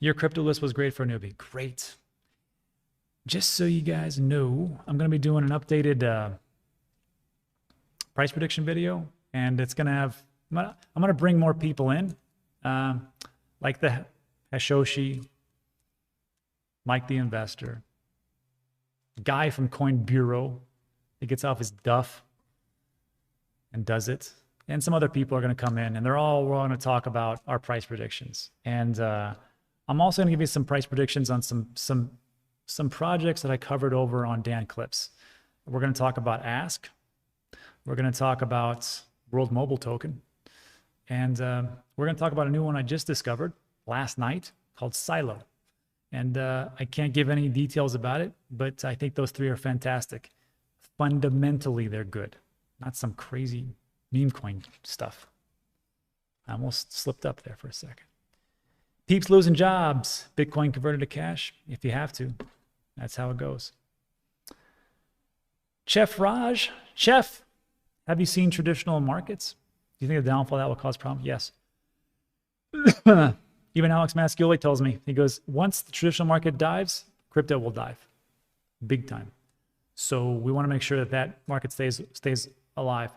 Your crypto list was great for a newbie. Great. Just so you guys know, I'm going to be doing an updated price prediction video, and it's going to have, I'm going to bring more people in, like the Hashoshi, Mike the Investor, guy from Coin Bureau that gets off his duff and does it. And some other people are going to come in, and we're going to talk about our price predictions. And I'm also going to give you some price predictions on some projects that I covered over on Dan Clips. We're going to talk about Ask. We're going to talk about World Mobile Token. And we're going to talk about a new one I just discovered last night called Silo. And I can't give any details about it, but I think those three are fantastic. Fundamentally, they're good. Not some crazy meme coin stuff. I almost slipped up there for a second. Peeps losing jobs. Bitcoin converted to cash if you have to. That's how it goes. Chef Raj. Chef, have you seen traditional markets? Do you think the downfall of that will cause problems? Yes. Even Alex Mascioli tells me, he goes, once the traditional market dives, crypto will dive. Big time. So we want to make sure that market stays alive.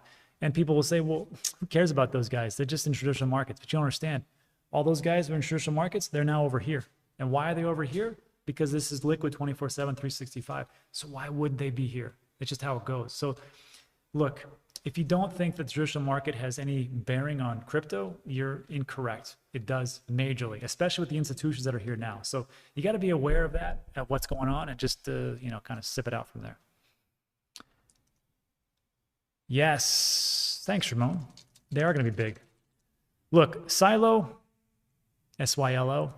And people will say, well, who cares about those guys? They're just in traditional markets. But you don't understand. All those guys who are in traditional markets, they're now over here. And why are they over here? Because this is liquid 24/7, 365. So why would they be here? It's just how it goes. So look, if you don't think that the traditional market has any bearing on crypto, you're incorrect. It does majorly, especially with the institutions that are here now. So you got to be aware of that, of what's going on, and just kind of sip it out from there. Yes, thanks, Ramon. They are going to be big. Look, Silo, SYLO.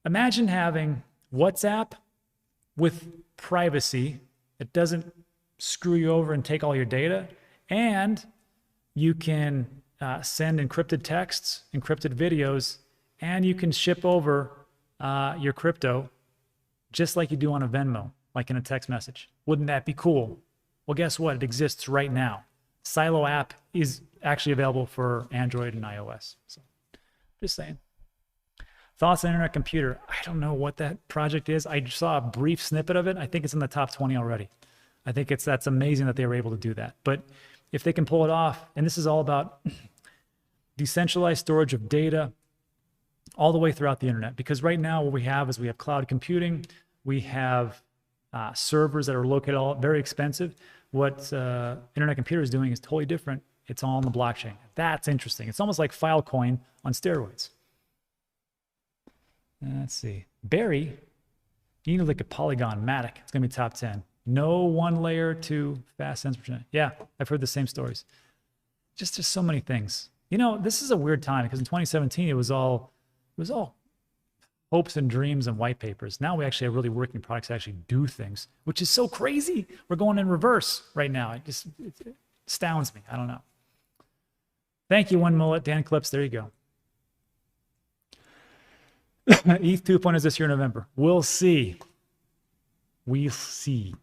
Imagine having WhatsApp with privacy that doesn't screw you over and take all your data, and you can send encrypted texts, encrypted videos, and you can ship over your crypto just like you do on a Venmo, like in a text message. Wouldn't that be cool? Well, guess what? It exists right now. Silo app is actually available for Android and iOS. So just saying. Thoughts on Internet Computer. I don't know what that project is. I saw a brief snippet of it. I think it's in the top 20 already. I think that's amazing that they were able to do that. But if they can pull it off, and this is all about decentralized storage of data all the way throughout the internet. Because right now what we have is we have cloud computing, we have servers that are located all very expensive. What Internet Computer is doing is totally different. It's all on the blockchain. That's interesting. It's almost like Filecoin on steroids. Let's see. Barry, you need like a Polygon Matic. It's gonna be top 10. No one layer to fast cents per second. Yeah, I've heard the same stories. Just so many things. You know, this is a weird time because in 2017 it was all hopes and dreams and white papers. Now we actually have really working products that actually do things, which is so crazy. We're going in reverse right now. It astounds me. I don't know. Thank you, One Mullet. Dan Clips, there you go. ETH 2.0 is this year in November. We'll see. We'll see.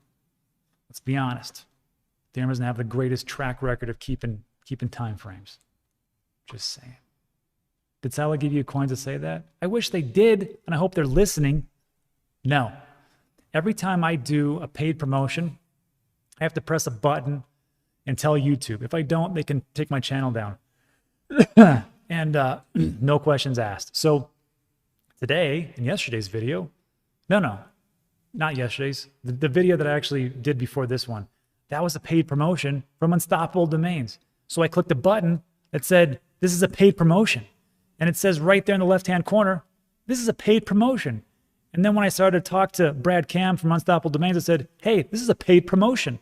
Let's be honest. Ethereum doesn't have the greatest track record of keeping time frames. Just saying. Did Sala give you coins to say that? I wish they did, and I hope they're listening. No. Every time I do a paid promotion, I have to press a button and tell YouTube. If I don't, they can take my channel down. And no questions asked. So today, in yesterday's video, no, not yesterday's, the video that I actually did before this one, that was a paid promotion from Unstoppable Domains. So I clicked a button that said, this is a paid promotion. And it says right there in the left-hand corner, this is a paid promotion. And then when I started to talk to Brad Cam from Unstoppable Domains, it said, hey, this is a paid promotion.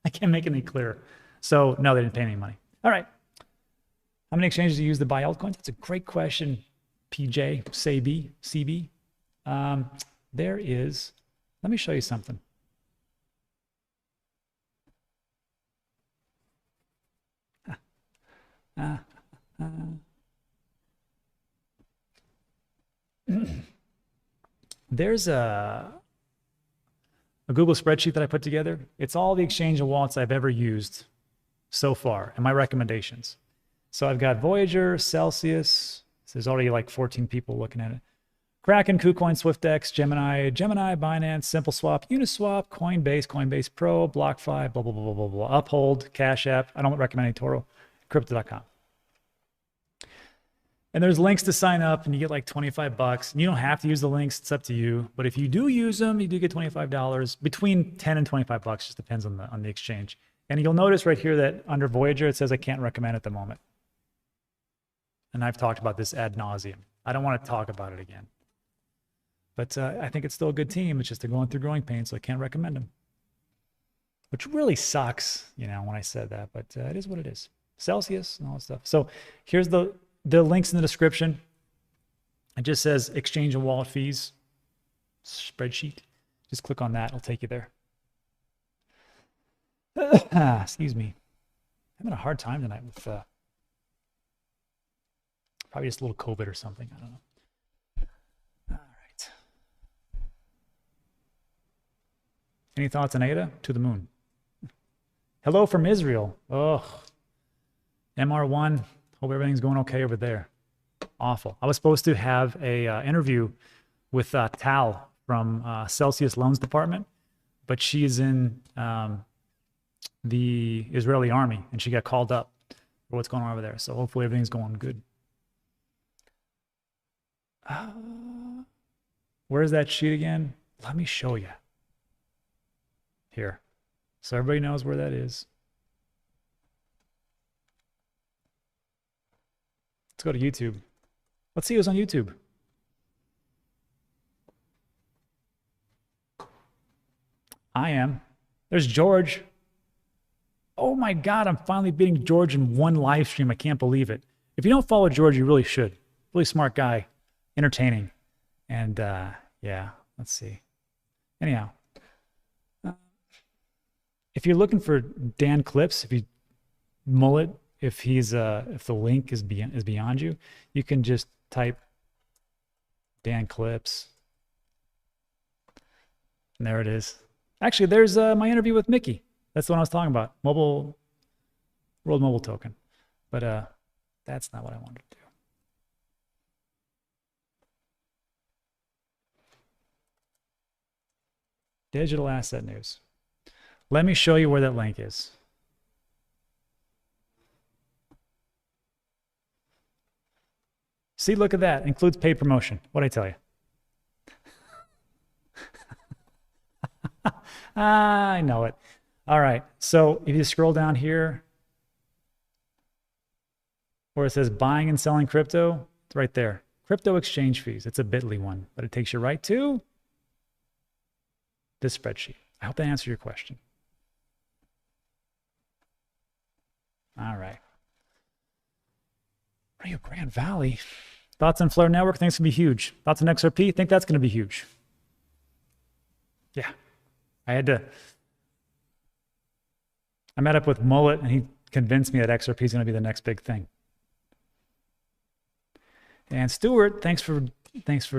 I can't make it any clearer. So no, they didn't pay me any money. All right. How many exchanges do you use to buy altcoins? That's a great question, PJ, CB. There is, let me show you something. There's a Google spreadsheet that I put together. It's all the exchange and wallets I've ever used so far and my recommendations. So I've got Voyager, Celsius. So there's already like 14 people looking at it. Kraken, KuCoin, SwiftX, Gemini, Binance, SimpleSwap, Uniswap, Coinbase, Coinbase Pro, BlockFi, blah, blah, blah, blah, blah, blah. Uphold, Cash App. I don't recommend eToro. Crypto.com. And there's links to sign up and you get like 25 bucks. And you don't have to use the links, it's up to you. But if you do use them, you do get $25. Between 10 and 25 bucks, just depends on the exchange. And you'll notice right here that under Voyager, it says I can't recommend at the moment. And I've talked about this ad nauseum. I don't want to talk about it again. But I think it's still a good team. It's just they're going through growing pains, so I can't recommend them. Which really sucks, you know, when I said that. But it is what it is. Celsius and all that stuff. So here's the links in the description. It just says exchange and wallet fees spreadsheet. Just click on that. It'll take you there. Excuse me. I'm having a hard time tonight with probably just a little COVID or something. I don't know. All right. Any thoughts on ADA? To the moon. Hello from Israel. Oh, MR1. Hope everything's going okay over there. Awful. I was supposed to have a interview with Tal from Celsius Loans Department, but she is in the Israeli army, and she got called up for what's going on over there. So hopefully everything's going good. Where's that sheet again? Let me show you. Here. So everybody knows where that is. Let's go to YouTube. Let's see who's on YouTube. I am. There's George. Oh my God, I'm finally beating George in one live stream. I can't believe it. If you don't follow George, you really should. Really smart guy, entertaining. And yeah, let's see. Anyhow, if you're looking for Dan Clips, if you mullet, if the link is beyond you, you can just type Dan Clips. And there it is. Actually, there's my interview with Mickey. That's the one I was talking about. World Mobile Token. But that's not what I wanted to do. Digital asset news. Let me show you where that link is. See, look at that. Includes paid promotion. What'd I tell you? I know it. All right. So if you scroll down here where it says buying and selling crypto, it's right there. Crypto exchange fees. It's a bit.ly one, but it takes you right to this spreadsheet. I hope that answered your question. All right. Rio Grande Valley. Thoughts on Flare Network? Think it's going to be huge. Thoughts on XRP? Think that's going to be huge. Yeah. I met up with Mullet and he convinced me that XRP is going to be the next big thing. And Stuart, thanks for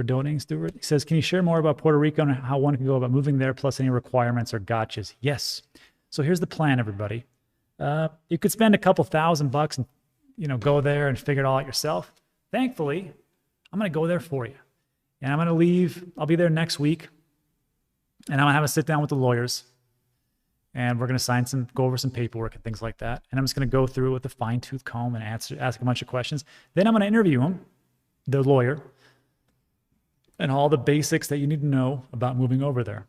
donating, Stuart. He says, can you share more about Puerto Rico and how one can go about moving there, plus any requirements or gotchas? Yes. So here's the plan, everybody. You could spend a couple $1,000 and, you know, go there and figure it all out yourself. Thankfully, I'm going to go there for you. And I'm going to leave. I'll be there next week. And I'm going to have a sit down with the lawyers. And we're going to go over some paperwork and things like that. And I'm just going to go through it with a fine-tooth comb and ask a bunch of questions. Then I'm going to interview him, the lawyer, and all the basics that you need to know about moving over there.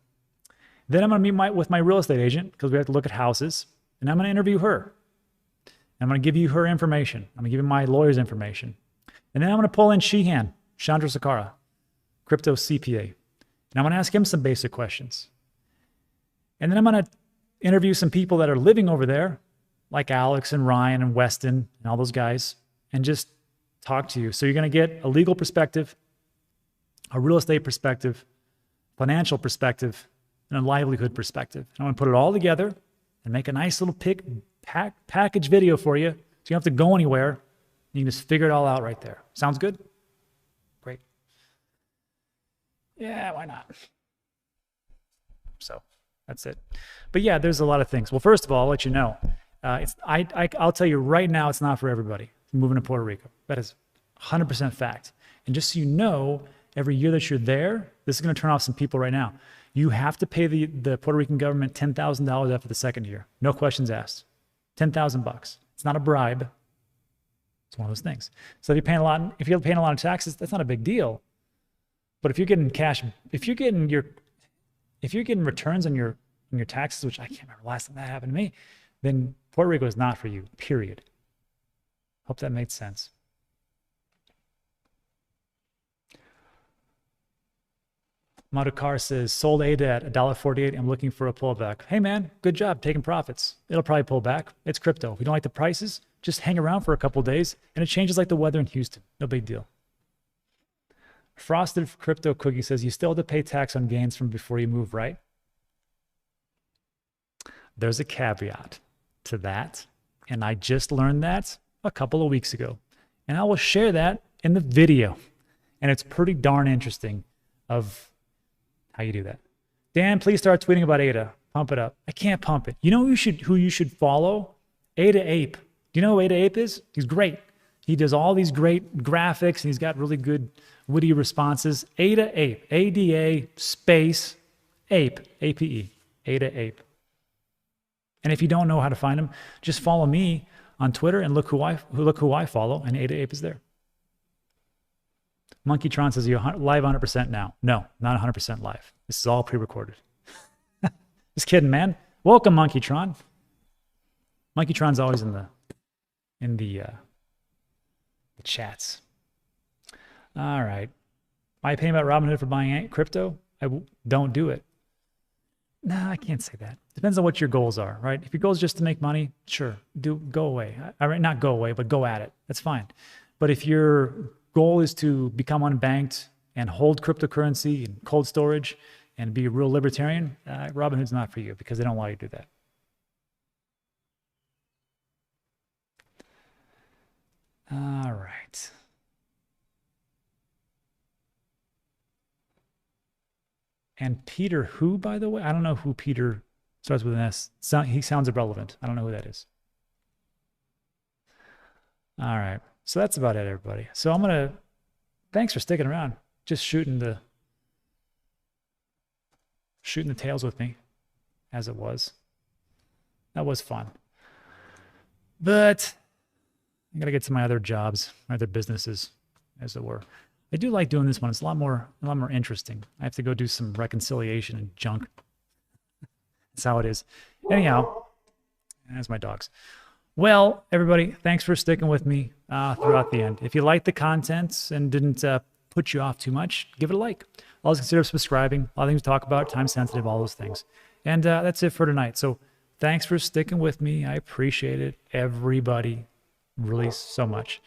Then I'm going to meet with my real estate agent because we have to look at houses. And I'm going to interview her. I'm going to give you her information. I'm going to give you my lawyer's information. And then I'm going to pull in Chandra Sakara, crypto CPA. And I'm going to ask him some basic questions. And then I'm going to interview some people that are living over there, like Alex and Ryan and Weston and all those guys, and just talk to you. So you're going to get a legal perspective, a real estate perspective, financial perspective, and a livelihood perspective. And I'm going to put it all together and make a nice little package video for you so you don't have to go anywhere. You can just figure it all out right there. Sounds good? Great. Yeah, why not? So that's it. But yeah, there's a lot of things. Well, first of all, I'll let you know. I'll tell you right now, it's not for everybody moving to Puerto Rico. That is 100% fact. And just so you know, every year that you're there, this is going to turn off some people right now. You have to pay the Puerto Rican government $10,000 after the second year. No questions asked. $10,000. It's not a bribe. It's one of those things. So if you're paying a lot of taxes, that's not a big deal. But if you're getting cash, if you're getting returns on your taxes, which I can't remember the last time that happened to me, then Puerto Rico is not for you, period. Hope that made sense. Madukar says, sold ADA at $1.48. I'm looking for a pullback. Hey man, good job taking profits. It'll probably pull back. It's crypto. If you don't like the prices, just hang around for a couple of days and it changes like the weather in Houston. No big deal. Frosted Crypto Cookie says, you still have to pay tax on gains from before you move, right? There's a caveat to that. And I just learned that a couple of weeks ago. And I will share that in the video. And it's pretty darn interesting of how you do that. Dan, please start tweeting about ADA. Pump it up. I can't pump it. You know who you should follow? Ada Ape. Do you know who Ada Ape is? He's great. He does all these great graphics and he's got really good witty responses. Ada Ape. ADA space Ape. APE. Ada Ape. And if you don't know how to find him, just follow me on Twitter and look who I follow, and Ada Ape is there. Monkeytron says, you're live 100% now. No, not 100% live. This is all pre-recorded. Just kidding, man. Welcome, Monkeytron. Monkeytron's always in the chats. All right. My opinion about Robinhood for buying crypto? Don't do it. Nah, I can't say that. Depends on what your goals are, right? If your goal is just to make money, sure, go away. Not go away, but go at it. That's fine. But if your goal is to become unbanked and hold cryptocurrency and cold storage and be a real libertarian, Robinhood's not for you because they don't allow you to do that. All right. And Peter who, by the way? I don't know who Peter starts with an S. He sounds irrelevant. I don't know who that is. All right. So that's about it, everybody. So thanks for sticking around. Just shooting the tails with me, as it was. That was fun. But I gotta get to my other jobs, my other businesses. as it were. I do like doing this one. It's a lot more interesting. I have to go do some reconciliation and junk. That's how it is. Anyhow, that's my dogs. Well, everybody, thanks for sticking with me throughout the end. If you liked the content and didn't put you off too much, give it a like. Always consider subscribing. A lot of things to talk about, time sensitive, all those things. And that's it for tonight. So thanks for sticking with me. I appreciate it, everybody, really so much.